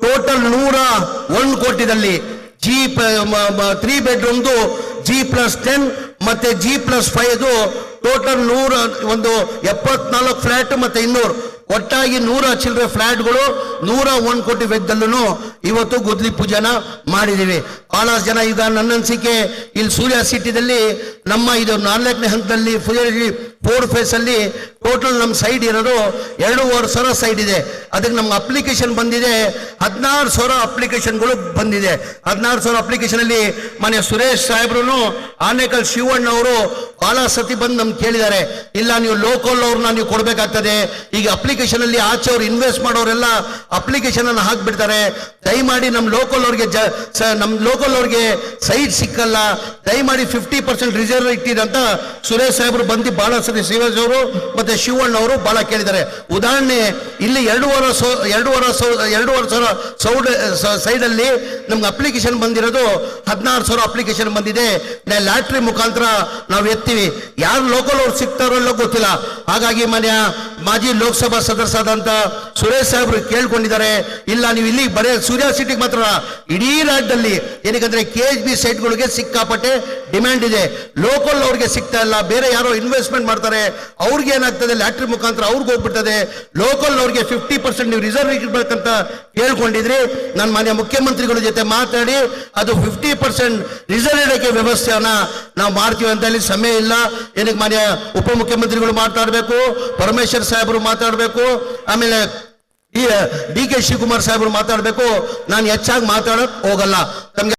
Total 101 ಕೋಟಿದಲ್ಲಿ G3 ಬೆಡ್ರೂಮ್ದು G+10 ಮತ್ತೆ G+5 total 74 flat ಮತ್ತೆ 200 ಒಟ್ಟಾಗಿ 100 ಚಿಲ್ಲರೆ ಫ್ಲಾಟ್ಗಳು 101 ಕೋಟಿ ವೆಚ್ಚದಲ್ಲೂ ಇವತ್ತು ಗುದ್ಲಿ ಪೂಜೆನ ಮಾಡಿದೀವಿ. ಬಹಳ ಜನ ಈಗ ನನ್ನ ಅನಿಸಿಕೆ ಇಲ್ಲಿ ಸೂರ್ಯ ಸಿಟಿದಲ್ಲಿ ನಮ್ಮ ಇದು 4ನೇ ಹಂತದಲ್ಲಿ 4 ಫೇಸ್ ಅಲ್ಲಿ ಟೋಟಲ್ ನಮ್ಮ ಸೈಡ್ ಇರೋದು 2,500 ಸೈಡ್ ಇದೆ. ಅದಕ್ಕೆ ನಮ್ಗೆ ಅಪ್ಲಿಕೇಶನ್ ಬಂದಿದೆ 16,000 ಅಪ್ಲಿಕೇಶನ್ಗಳು ಬಂದಿದೆ. 16,000 ಅಪ್ಲಿಕೇಶನ್ ಅಲ್ಲಿ ಮನೆ ಸುರೇಶ್ ಸಾಹೇಬ್ರು ಆನೇಕಲ್ ಶಿವಣ್ಣ ಅವರು ಬಹಳ ಸತಿ ಬಂದು ನಮ್ಗೆ ಕೇಳಿದ್ದಾರೆ, ಇಲ್ಲ ನೀವು ಲೋಕಲ್ ಅವ್ರನ್ನ ನೀವು ಕೊಡ್ಬೇಕಾಗ್ತದೆ. ಈಗ ಅಪ್ಲಿಕೇಶನ್ ಅಲ್ಲಿ ಆಚೆ ಅವ್ರು ಇನ್ವೆಸ್ಟ್ ಮಾಡೋರೆಲ್ಲ ಅಪ್ಲಿಕೇಶನ್ ಅನ್ನು ಹಾಕ್ಬಿಡ್ತಾರೆ. ದಯಮಾಡಿ ನಮ್ಮ ಲೋಕಲ್ ಅವ್ರಿಗೆ ಸೈಟ್ ಸಿಕ್ಕಲ್ಲ, ದಯಮಾಡಿ 50% ರಿಸರ್ವ್ ಇಟ್ಟಿದೆ ಅಂತ ಸುರೇಶ್ ಸಾಹೇಬ್ರು ಬಂದು ಬಹಳ ಸತಿ ಶಿವರಾಜ್ ಅವರು ಮತ್ತೆ ಶಿವಣ್ಣ ಅವರು ಬಹಳ ಕೇಳಿದ್ದಾರೆ. ಉದಾಹರಣೆ ಇಲ್ಲಿ 2,500 ಸೈಡ್ ಅಲ್ಲಿ ನಮ್ಗೆ ಅಪ್ಲಿಕೇಶನ್ ಬಂದಿರೋದು 16,000 ಅಪ್ಲಿಕೇಶನ್ ಬಂದಿದೆ. ಲ್ಯಾಟ್ರಿ ಮುಖಾಂತರ ನಾವು ಎತ್ತೀವಿ. ಯಾರು ಲೋಕಲ್ ಅವ್ರು ಸಿಗ್ತಾರೋ ಇಲ್ಲ ಗೊತ್ತಿಲ್ಲ. ಹಾಗಾಗಿ ಮಾಜಿ ಲೋಕಸಭಾ ಸದಸ್ಯರಾದಂತ ಸುರೇಶ್ ಸಾಹೇಬ್ರು ಕೇಳ್ಕೊಂಡಿದ್ದಾರೆ, ಇಲ್ಲ ನೀವು ಇಲ್ಲಿ ಬರೀ ಸೂರ್ಯ ಸಿಟಿಗೆ ಮಾತ್ರ ಇಡೀ ರಾಜ್ಯದಲ್ಲಿ ಏನಕ್ಕಂದ್ರೆ KHB ಸೈಟ್ಗಳಿಗೆ ಸಿಕ್ಕಾಪಟ್ಟೆ ಡಿಮ್ಯಾಂಡ್ ಇದೆ. ಲೋಕಲ್ ಅವ್ರಿಗೆ ಸಿಗ್ತಾ ಇಲ್ಲ, ಬೇರೆ ಯಾರೋ ಇನ್ವೆಸ್ಟ್ಮೆಂಟ್ ಮಾಡ್ತಾರೆ, ಅವ್ರಿಗೆ ಏನಾಗ್ತದೆ ಲ್ಯಾಟ್ರಿ ಮುಖಾಂತರ ಅವ್ರಿಗೆ ಹೋಗ್ಬಿಡ್ತದೆ. ಲೋಕಲ್ ಅವ್ರಿಗೆ 50% ನೀವು ರಿಸರ್ವ್ ಇರ್ಬೇಕಂತ ಹೇಳ್ಕೊಂಡಿದ್ರಿ. ನಾನು ಮಾನ್ಯ ಮುಖ್ಯಮಂತ್ರಿಗಳ ಜೊತೆ ಮಾತಾಡಿ ಅದು 50% ರಿಸರ್ವ್ ಇಡಕ್ಕೆ ವ್ಯವಸ್ಥೆಯನ್ನ ನಾವು ಮಾಡ್ತೀವಿ ಅಂತ ಹೇಳಿ. ಸಮಯ ಇಲ್ಲ, ಏನಕ್ಕೆ ಮಾನ್ಯ ಉಪಮುಖ್ಯಮಂತ್ರಿಗಳು ಮಾತಾಡಬೇಕು, ಪರಮೇಶ್ವರ್ ಸಾಹೇಬರು ಮಾತಾಡಬೇಕು, ಆಮೇಲೆ DK ಶಿವಕುಮಾರ್ ಸಾಹೇಬರು ಮಾತಾಡಬೇಕು. ನಾನು ಹೆಚ್ಚಾಗಿ ಮಾತಾಡಕ್ ಹೋಗಲ್ಲ. ತಮ್ಗೆ